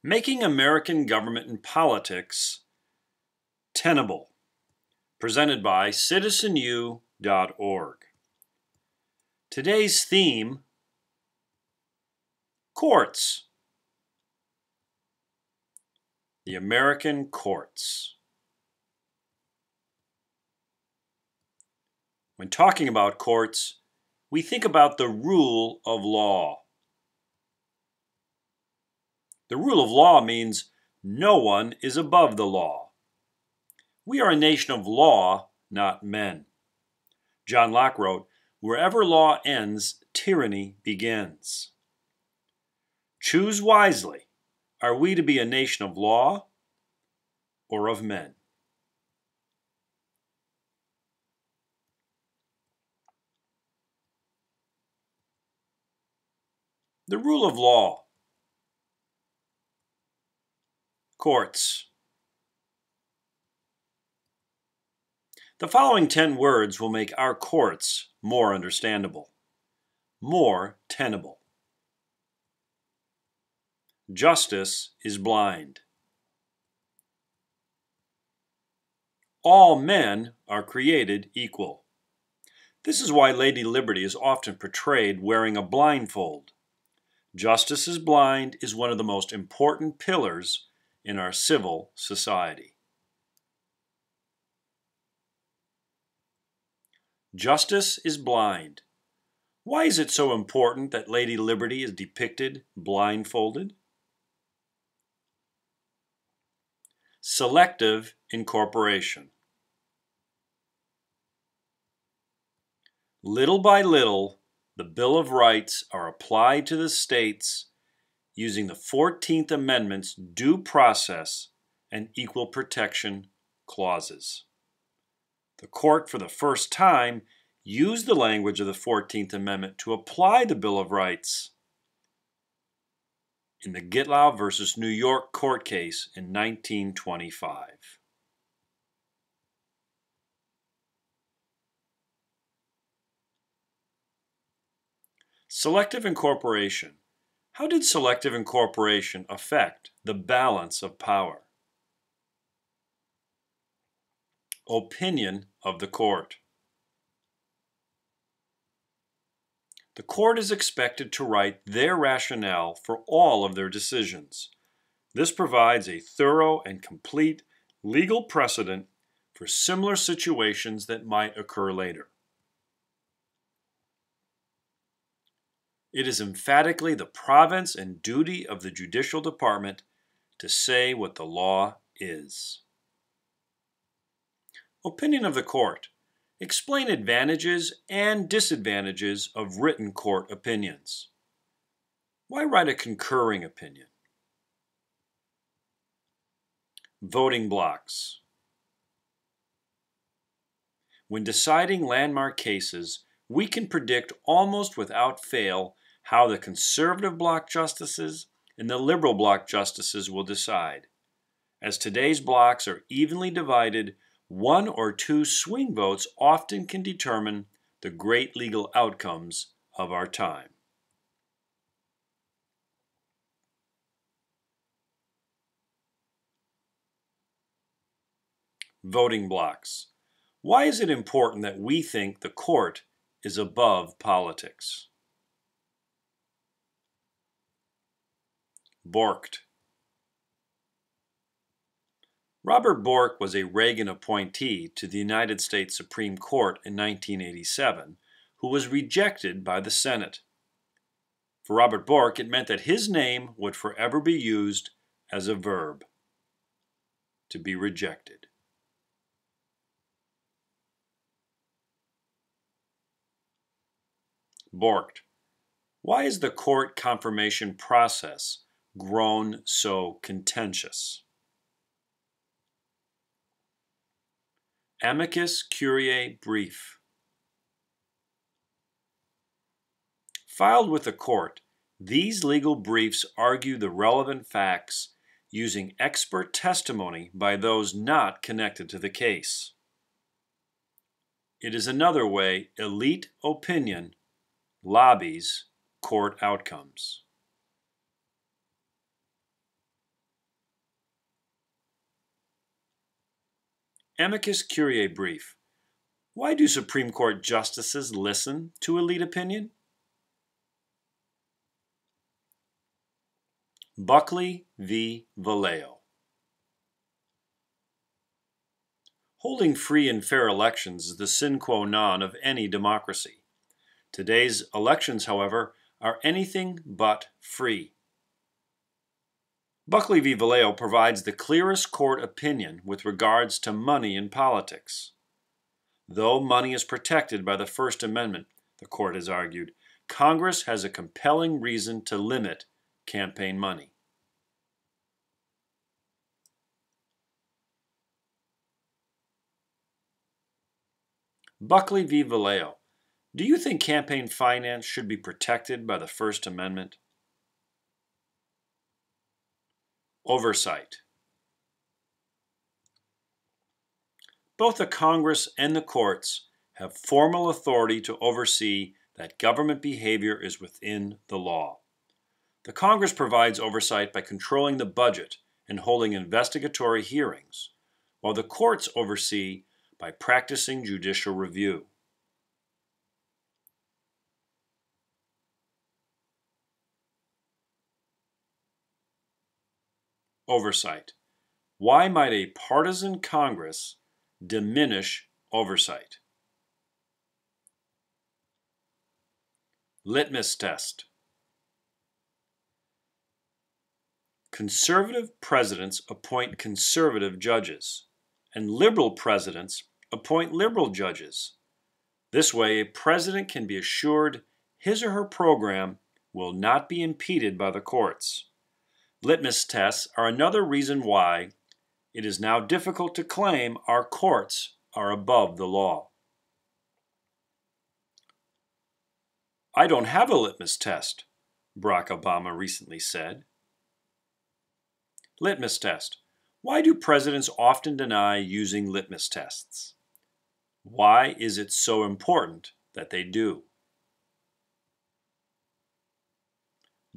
Making American Government and Politics Tenable, presented by citizenu.org. Today's theme, courts. The American courts. When talking about courts, we think about the rule of law. The rule of law means no one is above the law. We are a nation of law, not men. John Locke wrote, "Wherever law ends, tyranny begins." Choose wisely. Are we to be a nation of law or of men? The rule of law. Courts. The following 10 words will make our courts more understandable. More tenable. Justice is blind. All men are created equal. This is why Lady Liberty is often portrayed wearing a blindfold. Justice is blind is one of the most important pillars in our civil society. Justice is blind. Why is it so important that Lady Liberty is depicted blindfolded? Selective incorporation. Little by little, the Bill of Rights are applied to the states using the 14th Amendment's due process and equal protection clauses. The court, for the first time, used the language of the 14th Amendment to apply the Bill of Rights in the Gitlow versus New York court case in 1925. Selective incorporation. How did selective incorporation affect the balance of power? Opinion of the court. The court is expected to write their rationale for all of their decisions. This provides a thorough and complete legal precedent for similar situations that might occur later. It is emphatically the province and duty of the judicial department to say what the law is. Opinion of the court. Explain advantages and disadvantages of written court opinions. Why write a concurring opinion? Voting blocks. When deciding landmark cases, we can predict almost without fail how the conservative bloc justices and the liberal bloc justices will decide. As today's blocks are evenly divided, one or two swing votes often can determine the great legal outcomes of our time. Voting blocks. Why is it important that we think the court is above politics? Borked. Robert Bork was a Reagan appointee to the United States Supreme Court in 1987, who was rejected by the Senate. For Robert Bork, it meant that his name would forever be used as a verb, to be rejected. Borked. Why is the court confirmation process grown so contentious? Amicus Curiae brief. Filed with the court, these legal briefs argue the relevant facts using expert testimony by those not connected to the case. It is another way elite opinion lobbies court outcomes. Amicus Curiae brief. Why do Supreme Court justices listen to elite opinion? Buckley v. Valeo. Holding free and fair elections is the sine qua non of any democracy. Today's elections, however, are anything but free. Buckley v. Valeo provides the clearest court opinion with regards to money in politics. Though money is protected by the First Amendment, the court has argued, Congress has a compelling reason to limit campaign money. Buckley v. Valeo. Do you think campaign finance should be protected by the First Amendment? Oversight. Both the Congress and the courts have formal authority to oversee that government behavior is within the law. The Congress provides oversight by controlling the budget and holding investigatory hearings, while the courts oversee by practicing judicial review. Oversight. Why might a partisan Congress diminish oversight? Litmus Test. Conservative presidents appoint conservative judges, and liberal presidents appoint liberal judges. This way, a president can be assured his or her program will not be impeded by the courts. Litmus tests are another reason why it is now difficult to claim our courts are above the law. I don't have a litmus test, Barack Obama recently said. Litmus test. Why do presidents often deny using litmus tests? Why is it so important that they do?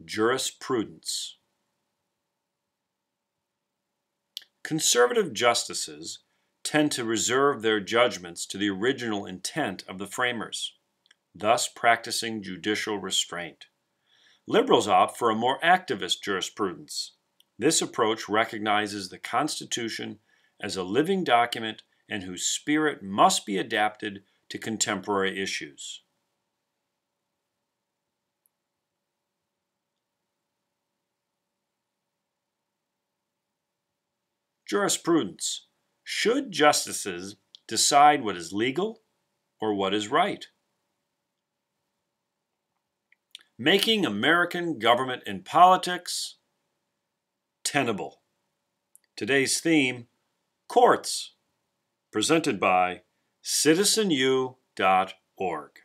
Jurisprudence. Conservative justices tend to reserve their judgments to the original intent of the framers, thus practicing judicial restraint. Liberals opt for a more activist jurisprudence. This approach recognizes the Constitution as a living document and whose spirit must be adapted to contemporary issues. Jurisprudence. Should justices decide what is legal or what is right? Making American government and politics tenable. Today's theme, courts, presented by citizenu.org.